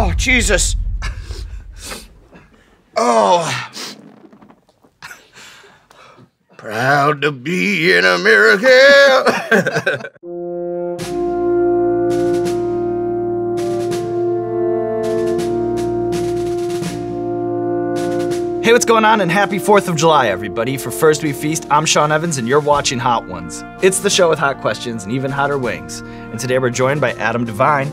Oh, Jesus. Oh. Proud to be in America. Hey, what's going on, and happy 4th of July, everybody. For First We Feast, I'm Sean Evans, and you're watching Hot Ones. It's the show with hot questions and even hotter wings. And today we're joined by Devine.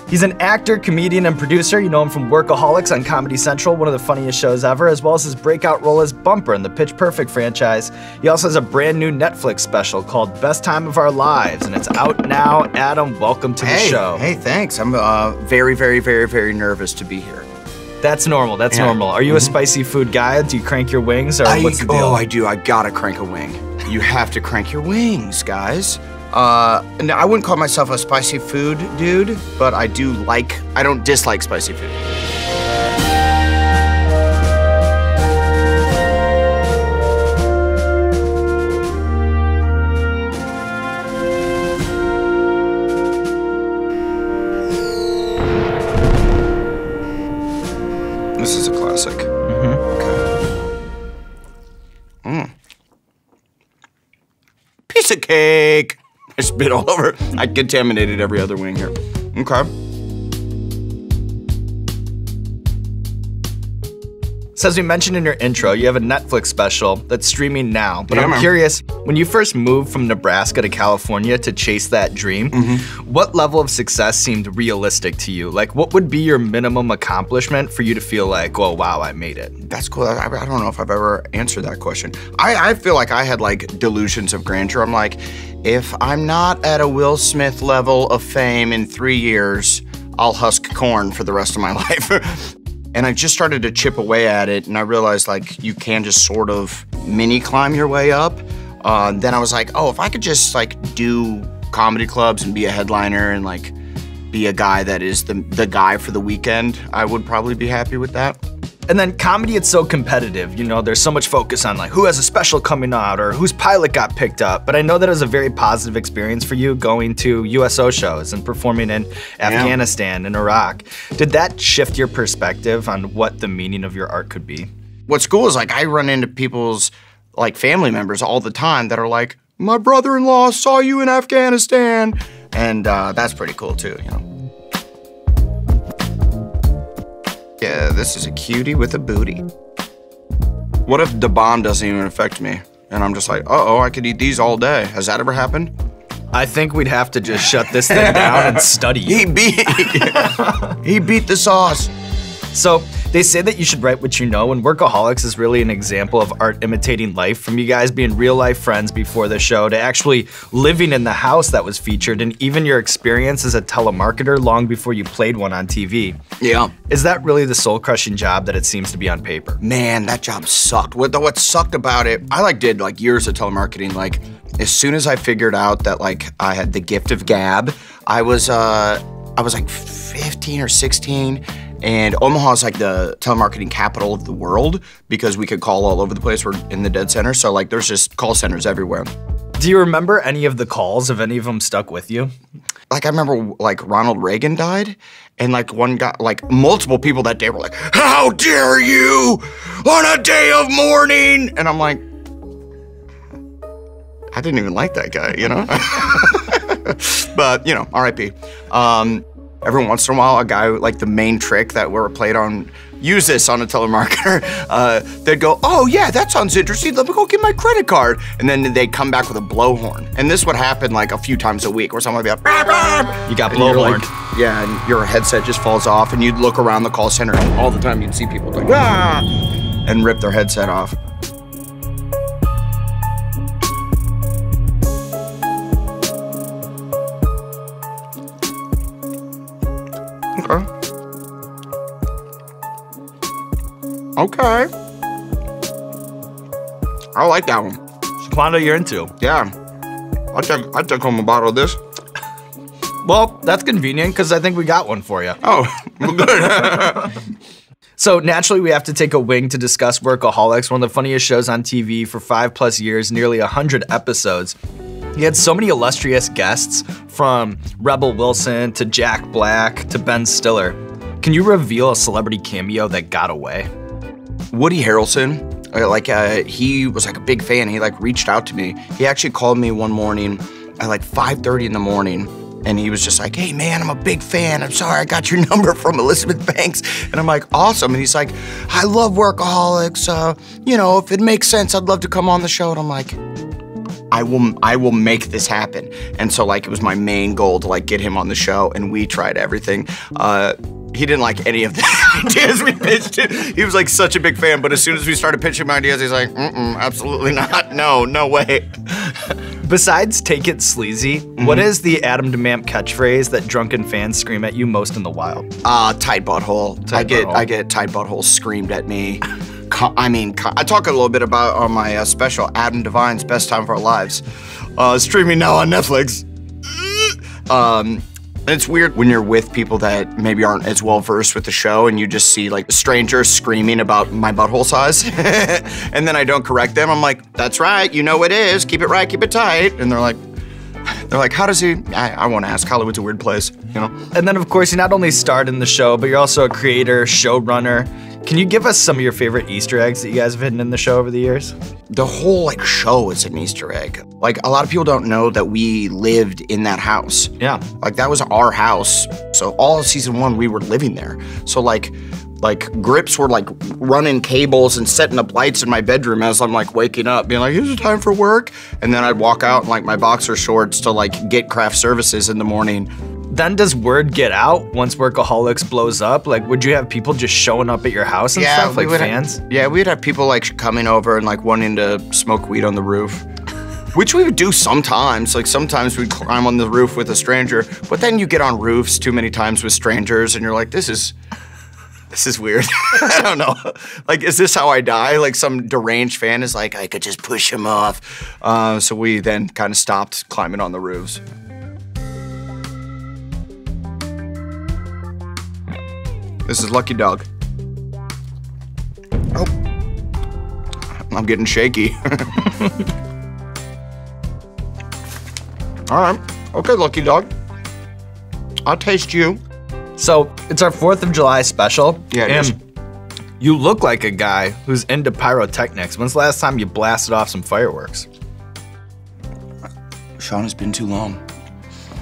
He's an actor, comedian, and producer. You know him from Workaholics on Comedy Central, one of the funniest shows ever, as well as his breakout role as Bumper in the Pitch Perfect franchise. He also has a brand new Netflix special called Best Time of Our Lives, and it's out now. Adam, welcome to the show. Hey, thanks. I'm very, very, very, very nervous to be here. That's normal, that's normal. Are you a spicy food guy? Do you crank your wings, or what's the deal? Oh, I do. I gotta crank a wing. You have to crank your wings, guys. No, I wouldn't call myself a spicy food dude, but I don't dislike spicy food. This is a classic. Okay. Piece of cake. I spit all over. I contaminated every other wing here. Okay. So as we mentioned in your intro, you have a Netflix special that's streaming now. But Yeah, I'm man. curious, when you first moved from Nebraska to California to chase that dream, what level of success seemed realistic to you? Like, what would be your minimum accomplishment for you to feel like, oh, wow, I made it? That's cool. I don't know if I've ever answered that question. I feel like I had like delusions of grandeur. I'm like, if I'm not at a Will Smith level of fame in 3 years, I'll husk corn for the rest of my life. And I just started to chip away at it, and I realized like you can just sort of mini climb your way up. Then I was like, oh, if I could just like do comedy clubs and be a headliner and like be a guy that is the guy for the weekend, I would probably be happy with that. And then comedy, it's so competitive. You know, there's so much focus on like who has a special coming out or whose pilot got picked up. But I know that it was a very positive experience for you going to USO shows and performing in Afghanistan and Iraq. Did that shift your perspective on what the meaning of your art could be? What's Cool is like I run into people's like family members all the time that are like, my brother-in-law saw you in Afghanistan. And that's pretty cool too, you know. Yeah, this is a cutie with a booty. What if the bomb doesn't even affect me? And I'm just like, uh-oh, I could eat these all day. Has that ever happened? I think we'd have to just shut this thing down and study you. He beat the sauce. So they say that you should write what you know, and Workaholics is really an example of art imitating life, from you guys being real life friends before the show to actually living in the house that was featured, and even your experience as a telemarketer long before you played one on TV. Yeah. Is that really the soul-crushing job that it seems to be on paper? Man, that job sucked. What sucked about it, I did years of telemarketing. Like, as soon as I figured out that I had the gift of gab, I was like 15 or 16. And Omaha's like the telemarketing capital of the world because we could call all over the place. We're in the dead center, so there's just call centers everywhere. Do you remember any of the calls? Have any of them stuck with you? I remember Ronald Reagan died, and one guy, multiple people that day were like, "How dare you on a day of mourning?" And I'm like, I didn't even like that guy, you know? But, you know, R.I.P. Every once in a while, a guy, the main trick that we're played on, use this on a telemarketer, they'd go, oh yeah, that sounds interesting, let me go get my credit card. And then they'd come back with a blowhorn. And this would happen a few times a week where someone would be like, "Bah, bah." You got blowhorned. Yeah, and your headset just falls off and you'd look around the call center and all the time you'd see people ah, and rip their headset off. Okay. I like that one. Quando you're into. Yeah. I'd take home a bottle of this. Well, that's convenient because I think we got one for you. Oh, good. So naturally, we have to take a wing to discuss Workaholics, one of the funniest shows on TV for 5+ years, nearly 100 episodes. You had so many illustrious guests, from Rebel Wilson to Jack Black to Ben Stiller. Can you reveal a celebrity cameo that got away? Woody Harrelson, he was like a big fan. He like reached out to me. He actually called me one morning at like 5:30 in the morning. And he was just like, hey man, I'm a big fan. I'm sorry, I got your number from Elizabeth Banks. And I'm like, awesome. And he's like, I love Workaholics. You know, if it makes sense, I'd love to come on the show. And I'm like, I will make this happen. And so like, it was my main goal to like get him on the show, and we tried everything. He didn't like any of the ideas we pitched him. He was like such a big fan, but as soon as we started pitching him ideas, he's like, absolutely not. No way. Besides take it sleazy, what is the Adam DeMamp catchphrase that drunken fans scream at you most in the wild? Tight butthole. I get tight butthole screamed at me. I talk a little bit about on my special, Adam Devine's Best Time of Our Lives, streaming now on Netflix. It's weird when you're with people that maybe aren't as well versed with the show, and you just see like strangers screaming about my butthole size, and then I don't correct them. I'm like, that's right, you know it is. Keep it right, keep it tight. And they're like, how does he? I won't ask. Hollywood's a weird place, you know. And then of course you not only starred in the show, but you're also a creator, showrunner. Can you give us some of your favorite Easter eggs that you guys have hidden in the show over the years? The whole like show is an Easter egg. Like a lot of people don't know that we lived in that house. Yeah. Like that was our house. So all of season 1, we were living there. So like Grips were like running cables and setting up lights in my bedroom as I'm like waking up, being like, is it time for work? And then I'd walk out in like my boxer shorts to like get craft services in the morning. Then does word get out once Workaholics blows up? Like, would you have people just showing up at your house and stuff, like fans? We'd have people like coming over and like wanting to smoke weed on the roof, which we would do sometimes. Like sometimes we'd climb on the roof with a stranger, but then you get on roofs too many times with strangers and you're like, this is weird. I don't know. Like, is this how I die? Like some deranged fan is like, I could just push him off. So we then kind of stopped climbing on the roofs. This is Lucky Dog. Oh, I'm getting shaky. All right, okay, Lucky Dog. I'll taste you. So it's our 4th of July special. Yeah, it is. You look like a guy who's into pyrotechnics. When's the last time you blasted off some fireworks? Sean, it's been too long.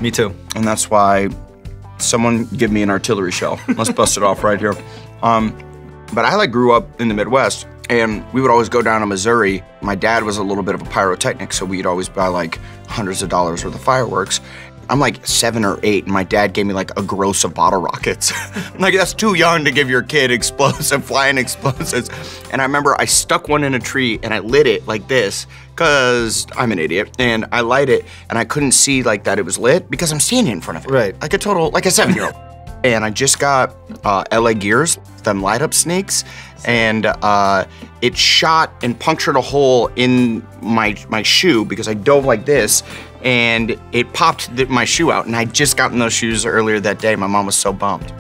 Me too. And that's why someone give me an artillery shell. Let's bust it off right here. But I like grew up in the Midwest, and we would always go down to Missouri. My dad was a little bit of a pyrotechnic, so we'd always buy like hundreds of dollars worth of fireworks. I'm like 7 or 8, and my dad gave me like a gross of bottle rockets. Like, that's too young to give your kid flying explosives. And I remember I stuck one in a tree and I lit it like this, cause I'm an idiot. And I light it and I couldn't see like that it was lit because I'm standing in front of it. Right. Like a 7-year-old. And I just got LA Gears, them light up sneaks. And it shot and punctured a hole in my shoe because I dove like this, and it popped my shoe out. And I'd just gotten those shoes earlier that day. My mom was so bummed.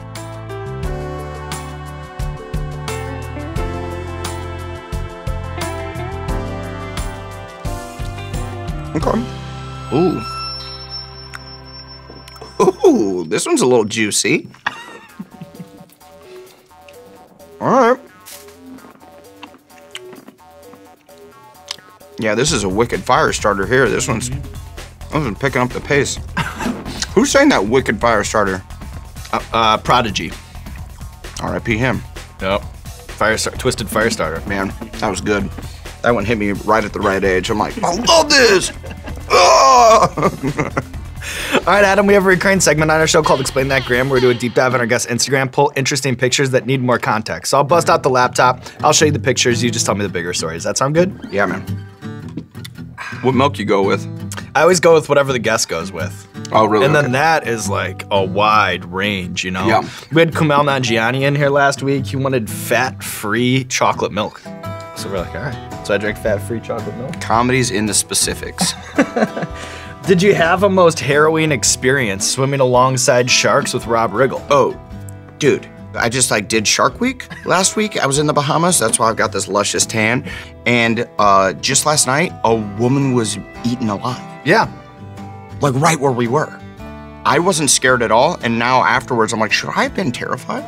Okay. Ooh, this one's a little juicy. All right. Yeah, this is a wicked fire starter here. This one's picking up the pace. Who's saying that wicked fire starter? Prodigy. R.I.P. him. Yep. Twisted fire starter. Man, that was good. That one hit me right at the right age. I'm like, I love this. Oh! All right, Adam, we have a recurring segment on our show called Explain That Gram, where we do a deep dive on our guest's Instagram, pull interesting pictures that need more context. So I'll bust out the laptop, I'll show you the pictures, you just tell me the bigger stories. That sound good? Yeah, man. What milk you go with? I always go with whatever the guest goes with. Oh, really? And then that is like a wide range, you know? Yeah. We had Kumail Nanjiani in here last week. He wanted fat-free chocolate milk. So we're like, all right. So I drank fat-free chocolate milk. Comedy's in the specifics. Did you have a most harrowing experience swimming alongside sharks with Rob Riggle? Oh, dude. I just did Shark Week last week. I was in the Bahamas. That's why I've got this luscious tan. And just last night, a woman was eaten alive. Yeah. Like right where we were. I wasn't scared at all. And now afterwards, I'm like, should I have been terrified?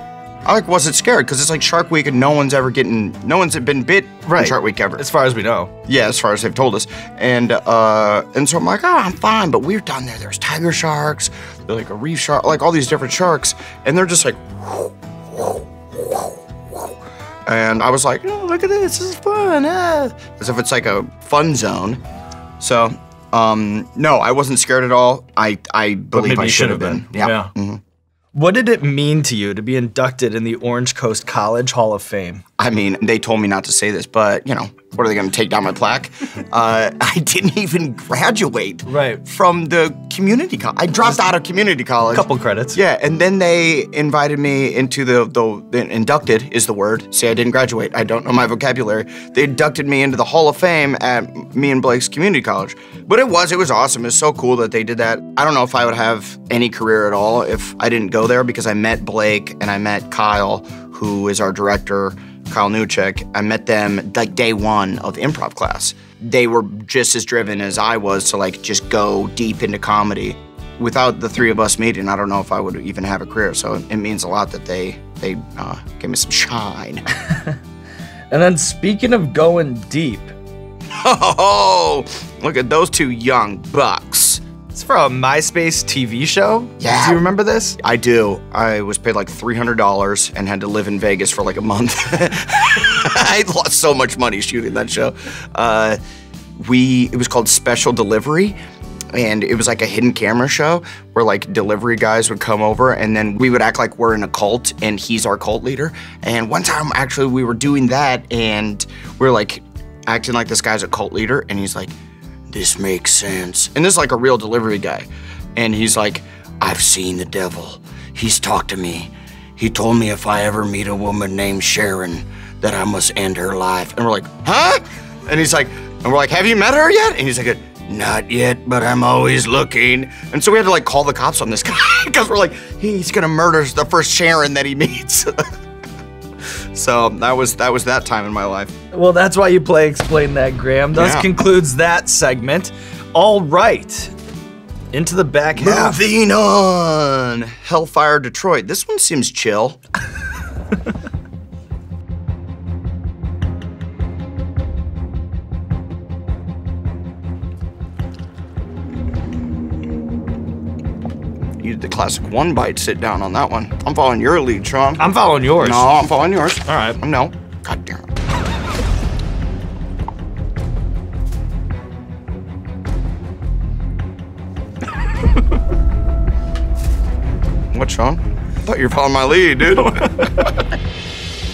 I like wasn't scared because it's like Shark Week and no one's been bit in Shark Week ever. As far as we know. Yeah, as far as they've told us. And so I'm like, oh, I'm fine. But we're down there. There's tiger sharks, there's like a reef shark, like all these different sharks. And they're just like, and I was like, oh, look at this is fun. As if it's like a fun zone. So, no, I wasn't scared at all. I believe I should have been. Yeah. Mm-hmm. What did it mean to you to be inducted in the Orange Coast College Hall of Fame? I mean, they told me not to say this, but, you know, what are they going to take down my plaque? I didn't even graduate from the community college. I dropped out of community college. Couple credits. Yeah, and then they invited me into the inducted is the word. See, I didn't graduate. I don't know my vocabulary. They inducted me into the Hall of Fame at me and Blake's community college. But it was awesome. It was so cool that they did that. I don't know if I would have any career at all if I didn't go there because I met Blake and I met Kyle, who is our director, Kyle Newcheck. I met them like day one of improv class. They were just as driven as I was to like just go deep into comedy. Without the three of us meeting, I don't know if I would even have a career. So it means a lot that they gave me some shine. And then speaking of going deep. Oh, look at those two young bucks. It's for a MySpace TV show? Yeah. Do you remember this? I do. I was paid like $300 and had to live in Vegas for like a month. I lost so much money shooting that show. It was called Special Delivery, and it was like a hidden camera show where like delivery guys would come over and then we would act like we're in a cult and he's our cult leader. And one time actually we were doing that and we were like acting like this guy's a cult leader and he's like, this makes sense. And this is like a real delivery guy. And he's like, I've seen the devil. He's talked to me. He told me if I ever meet a woman named Sharon, that I must end her life. And we're like, huh? And he's like, and we're like, have you met her yet? And he's like, not yet, but I'm always looking. And so we had to like call the cops on this guy because we're like, he's gonna murder the first Sharon that he meets. So that was that time in my life. Well, that's why you play Explain That, Graham. Thus concludes that segment. All right, into the back half. Moving on. Hellfire Detroit. This one seems chill. You did the classic one bite sit down on that one. I'm following your lead, Sean. I'm following yours. No, I'm following yours. All right. No. God damn it. What, Sean? I thought you were following my lead, dude.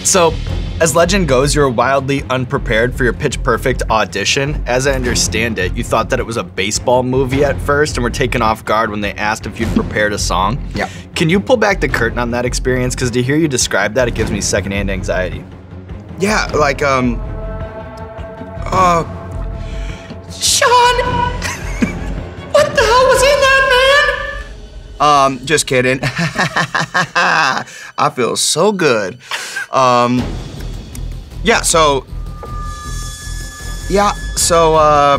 So, as legend goes, you were wildly unprepared for your Pitch Perfect audition. As I understand it, you thought that it was a baseball movie at first and were taken off guard when they asked if you'd prepared a song. Yeah. Can you pull back the curtain on that experience? Because to hear you describe that, it gives me secondhand anxiety. Yeah, like, Sean! What the hell was in that, man? Just kidding. I feel so good.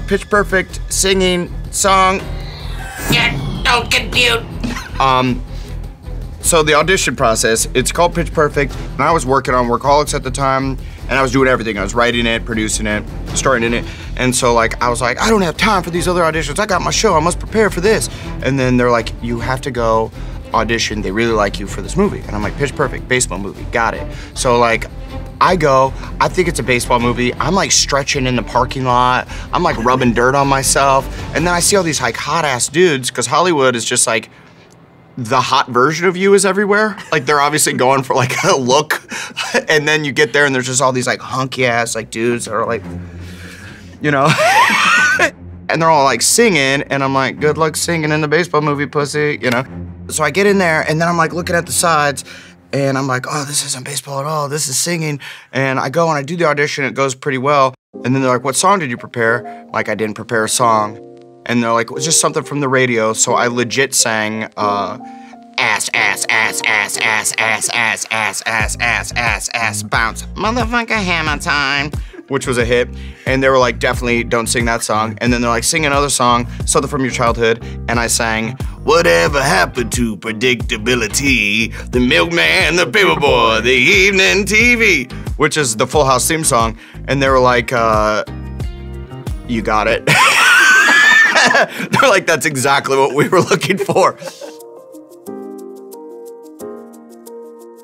Pitch Perfect singing song. Yeah, don't compute. So the audition process, it's called Pitch Perfect, and I was working on Workaholics at the time, and I was doing everything. I was writing it, producing it, starring in it, and so like I was like, I don't have time for these other auditions. I got my show. I must prepare for this. And then they're like, you have to go audition. They really like you for this movie. And I'm like, Pitch Perfect, baseball movie, got it. So like, I go, I think it's a baseball movie. I'm like stretching in the parking lot. I'm like rubbing dirt on myself. And then I see all these like hot ass dudes, because Hollywood is just like, the hot version of you is everywhere. Like they're obviously going for like a look. And then you get there and there's just all these like hunky ass like dudes that are like, you know. And they're all like singing, and I'm like, good luck singing in the baseball movie, pussy, you know? So I get in there, and then I'm like looking at the sides, and I'm like, oh, this isn't baseball at all, this is singing. And I go and I do the audition, it goes pretty well. And then they're like, what song did you prepare? Like, I didn't prepare a song. And they're like, it was just something from the radio, so I legit sang, ass, ass, ass, ass, ass, ass, ass, ass, ass, ass, ass, bounce. Motherfucker hammer time. which was a hit. And they were like, definitely don't sing that song. And then they're like, sing another song, something from your childhood. And I sang, whatever happened to predictability? The milkman, the paperboy, the evening TV, which is the Full House theme song. And they were like, you got it. They're like, that's exactly what we were looking for.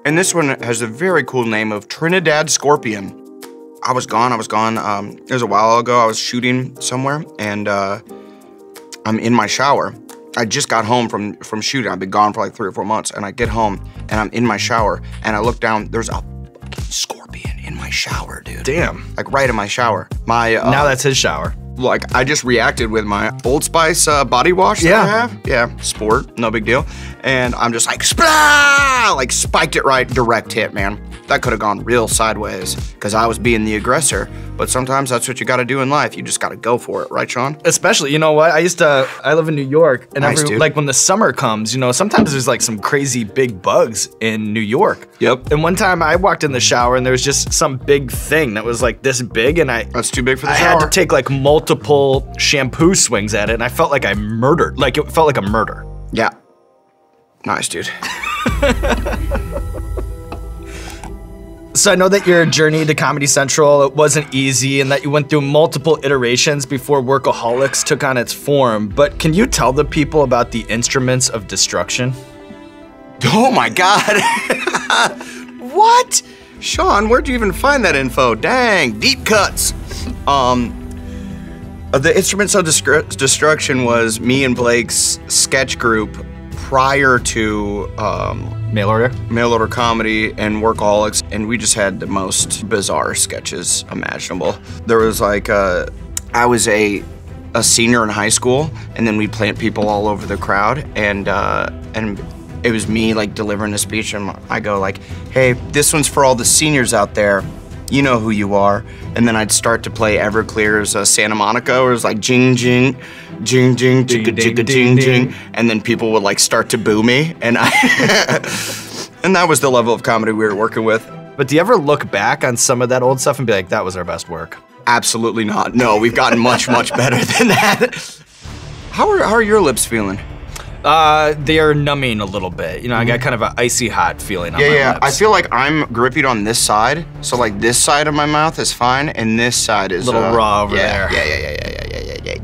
And this one has a very cool name of Trinidad Scorpion. I was gone. It was a while ago. I was shooting somewhere, and I'm in my shower. I just got home from shooting. I've been gone for like 3 or 4 months, and I get home, and I'm in my shower, and I look down. There's a fucking scorpion in my shower, dude. Damn. Like right in my shower. Now that's his shower. Like, I just reacted with my Old Spice body wash that I have. Yeah, sport, no big deal. And I'm just like, splah! Like, spiked it right, direct hit, man. That could have gone real sideways, because I was being the aggressor. But sometimes that's what you gotta do in life. You just gotta go for it, right, Sean? Especially, you know what? I live in New York, and Nice, dude. like when the summer comes, you know, sometimes there's like some crazy big bugs in New York. Yep. And one time I walked in the shower and there was just some big thing that was like this big, and That's too big for the I shower. had to take like multiple shampoo swings at it, and I felt like I murdered. Like, it felt like a murder. Yeah. Nice, dude. So I know that your journey to Comedy Central, it wasn't easy, and that you went through multiple iterations before Workaholics took on its form, but can you tell the people about the instruments of destruction? Oh my God. What? Sean, where'd you even find that info? Dang, deep cuts. The Instruments of Destruction was me and Blake's sketch group prior to Mail order? Mail Order Comedy and Workaholics, and we just had the most bizarre sketches imaginable. There was like I was a senior in high school, and then we'd plant people all over the crowd, and it was me like delivering a speech, and I go like, hey, this one's for all the seniors out there. You know who you are. And then I'd start to play Everclear's Santa Monica, where it was like jing jing, jing jing, jigga jigga jing jing, and then people would like start to boo me, and and that was the level of comedy we were working with. But do you ever look back on some of that old stuff and be like, that was our best work? Absolutely not. No, we've gotten much better than that. How are your lips feeling? They are numbing a little bit. You know, I got kind of an icy hot feeling on my lips. I feel like I'm gripping on this side, so like this side of my mouth is fine, and this side is a little raw over there. Yeah.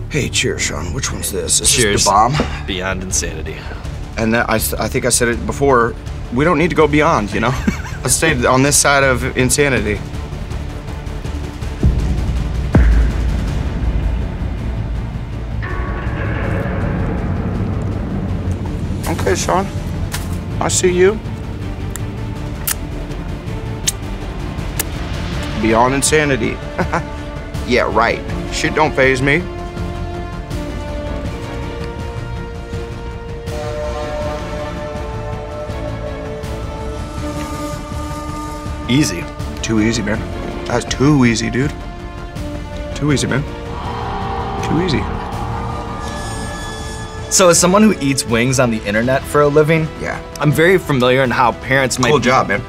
Hey, cheers, Sean. Which one's this? Is Cheers. this the bomb? Beyond insanity. And that, I think I said it before, we don't need to go beyond, you know? Let's stay on this side of insanity. Okay, Sean. I see you. Beyond insanity. Yeah, right. Shit don't faze me. Easy. Too easy, man. That's too easy, dude. Too easy, man. Too easy. So as someone who eats wings on the internet for a living, Yeah. I'm very familiar in how parents might Cool be- job, man.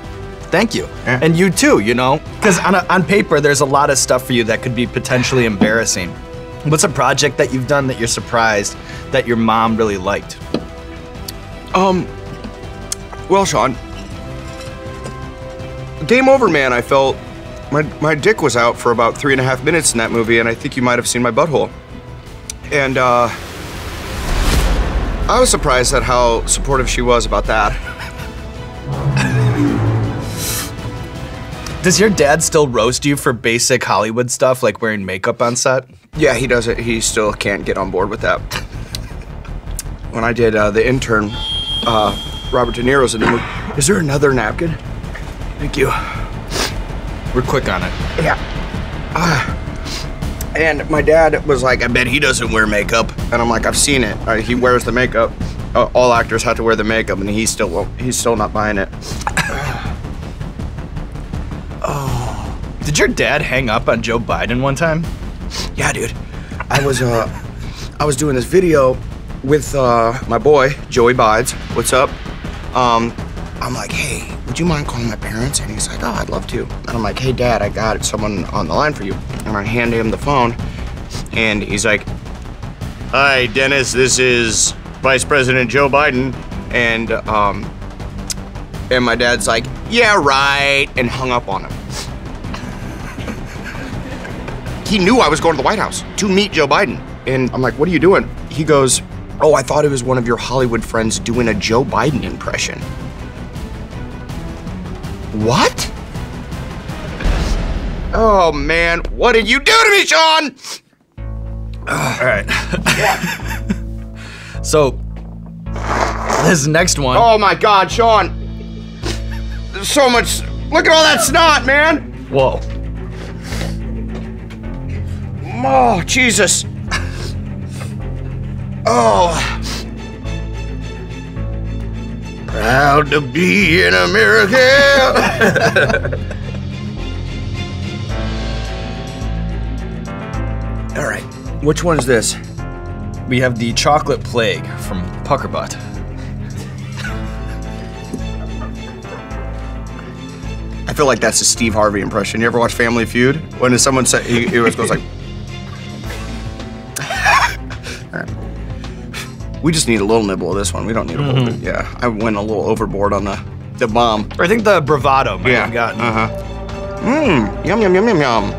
Thank you. Yeah. And you too, you know? Because on paper, there's a lot of stuff for you that could be potentially embarrassing. What's a project that you've done that you're surprised that your mom really liked? Well, Sean. Game over, man. I felt my dick was out for about 3.5 minutes in that movie, and I think you might have seen my butthole. And I was surprised at how supportive she was about that. Does your dad still roast you for basic Hollywood stuff like wearing makeup on set? Yeah, he does it. He still can't get on board with that. When I did The Intern, Robert De Niro's in the movie. Is there another napkin? Thank you. We're quick on it. Yeah. And my dad was like, I bet he doesn't wear makeup. And I'm like, I've seen it. He wears the makeup. All actors have to wear the makeup, and he still won't. He's still not buying it. Did your dad hang up on Joe Biden one time? Yeah, dude. I was doing this video with my boy, Joey Bides. What's up? I'm like, hey, would you mind calling my parents? And he's like, oh, I'd love to. And I'm like, hey, Dad, I got someone on the line for you. And I hand him the phone, and he's like, hi, Dennis, this is Vice President Joe Biden. And my dad's like, yeah, right, and hung up on him. He knew I was going to the White House to meet Joe Biden. And I'm like, what are you doing? He goes, oh, I thought it was one of your Hollywood friends doing a Joe Biden impression. What? Oh, man, what did you do to me, Sean? All right. So, this next one. Oh my God, Sean. There's so much, look at all that snot, man. Whoa. Oh, Jesus. Oh. Proud to be in America. All right, which one is this? We have the chocolate plague from Puckerbutt. I feel like that's a Steve Harvey impression. You ever watch Family Feud? When someone said, he always goes like, all right. We just need a little nibble of this one. We don't need a whole bit. Yeah, I went a little overboard on the bomb. I think the bravado might have gotten. Yum, yum, yum, yum, yum.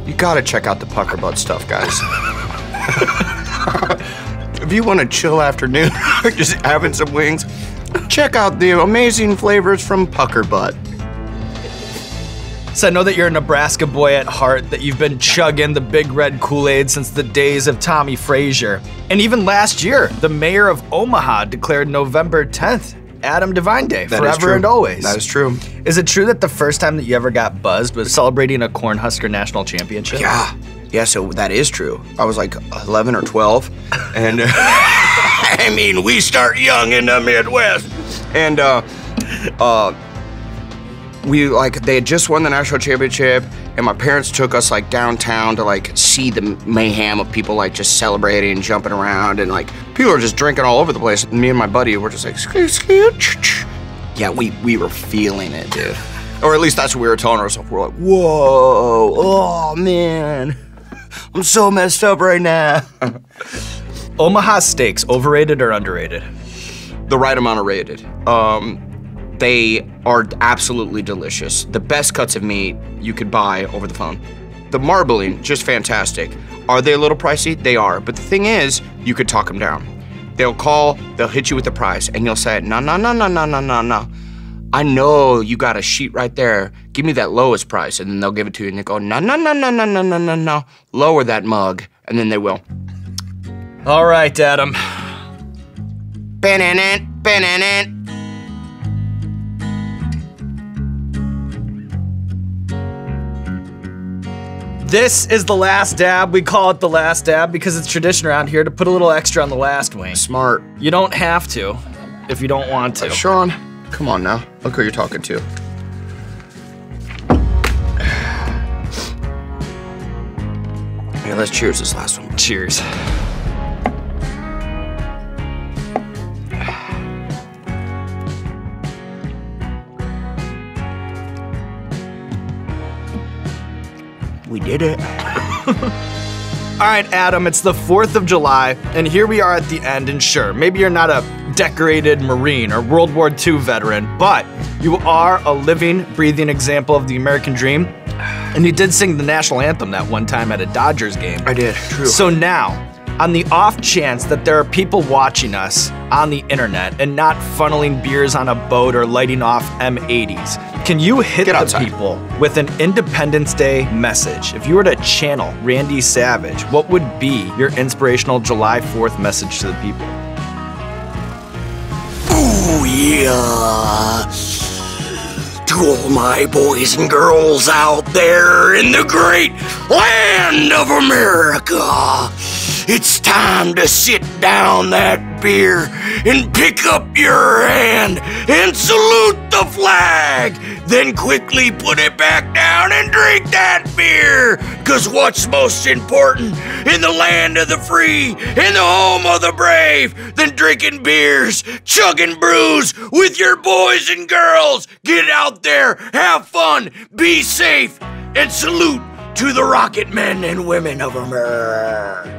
You gotta check out the Puckerbutt stuff, guys. If you want a chill afternoon, just having some wings, check out the amazing flavors from Puckerbutt. So I know that you're a Nebraska boy at heart, that you've been chugging the Big Red Kool-Aid since the days of Tommy Frazier. And even last year, the mayor of Omaha declared November 10th Adam Devine Day, forever and always. That is true. Is it true that the first time that you ever got buzzed was celebrating a Cornhusker National Championship? Yeah. Yeah, so that is true. I was like 11 or 12, and I mean, we start young in the Midwest. And they had just won the national championship, and my parents took us like downtown to like see the mayhem of people like just celebrating and jumping around, and like people are just drinking all over the place. And me and my buddy were just like, yeah, we were feeling it, dude. Or at least that's what we were telling ourselves. We're like, whoa, oh man, I'm so messed up right now. Omaha steaks, overrated or underrated? The right amount of rated. They are absolutely delicious. The best cuts of meat you could buy over the phone. The marbling, just fantastic. Are they a little pricey? They are, but the thing is, you could talk them down. They'll call, they'll hit you with the price, and you'll say, no. I know you got a sheet right there. Give me that lowest price, and then they'll give it to you, and they go, no. Lower that mug, and then they will. All right, Adam. Banana. This is the last dab. We call it the last dab because it's tradition around here to put a little extra on the last wing. Smart. You don't have to if you don't want to. Sean, come on now. Look who you're talking to. Yeah, let's cheers this last one. Cheers. We did it. All right, Adam, it's the 4th of July, and here we are at the end, and sure, maybe you're not a decorated Marine or World War II veteran, but you are a living, breathing example of the American dream, and you did sing the national anthem that one time at a Dodgers game. I did, true. So now, on the off chance that there are people watching us on the internet and not funneling beers on a boat or lighting off M80s, can you hit the people with an Independence Day message? If you were to channel Randy Savage, what would be your inspirational July 4th message to the people? Oh yeah. To all my boys and girls out there in the great land of America. it's time to sit down that beer and pick up your hand and salute the flag. Then quickly put it back down and drink that beer. 'Cause what's most important in the land of the free, in the home of the brave, than drinking beers, chugging brews with your boys and girls? Get out there, have fun, be safe, and salute to the rocket men and women of America.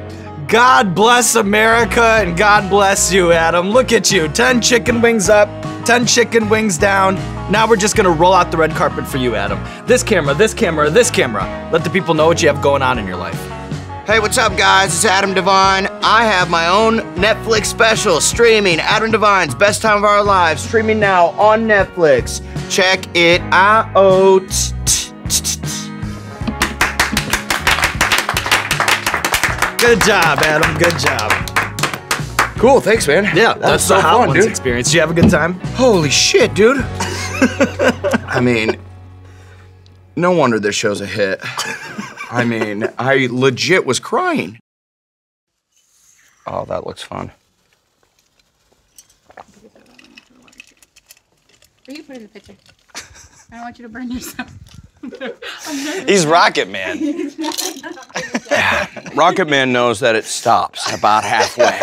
God bless America and God bless you, Adam. Look at you, 10 chicken wings up, 10 chicken wings down. Now we're just gonna roll out the red carpet for you, Adam. This camera, this camera, this camera. Let the people know what you have going on in your life. Hey, what's up, guys? It's Adam Devine. I have my own Netflix special streaming. Adam Devine's Best Time of Our Lives, streaming now on Netflix. Check it out. Good job, Adam. Good job. Cool, thanks, man. Yeah, that's so the Hot fun, Ones dude. Experience. Did you have a good time? Holy shit, dude. I mean, no wonder this show's a hit. I mean, I legit was crying. Oh, that looks fun. Or you put it in the picture. I don't want you to burn yourself. He's Rocket Man. Yeah, Rocket Man knows that it stops about halfway.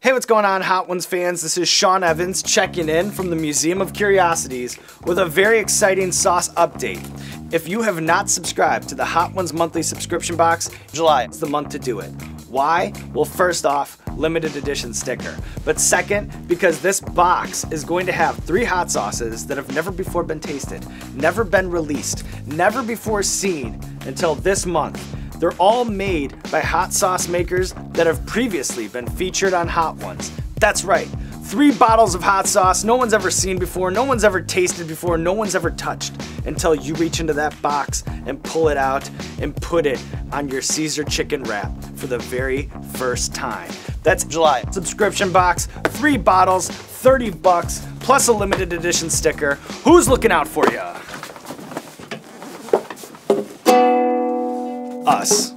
Hey, what's going on, Hot Ones fans? This is Sean Evans checking in from the Museum of Curiosities with a very exciting sauce update. If you have not subscribed to the Hot Ones monthly subscription box, July is the month to do it. Why? Well, first off, limited edition sticker. But second, because this box is going to have 3 hot sauces that have never before been tasted, never been released, never before seen until this month. They're all made by hot sauce makers that have previously been featured on Hot Ones. That's right, 3 bottles of hot sauce no one's ever seen before, no one's ever tasted before, no one's ever touched, until you reach into that box and pull it out and put it on your Caesar chicken wrap for the very first time. That's July. Subscription box, 3 bottles, $30, plus a limited edition sticker. Who's looking out for you? Us.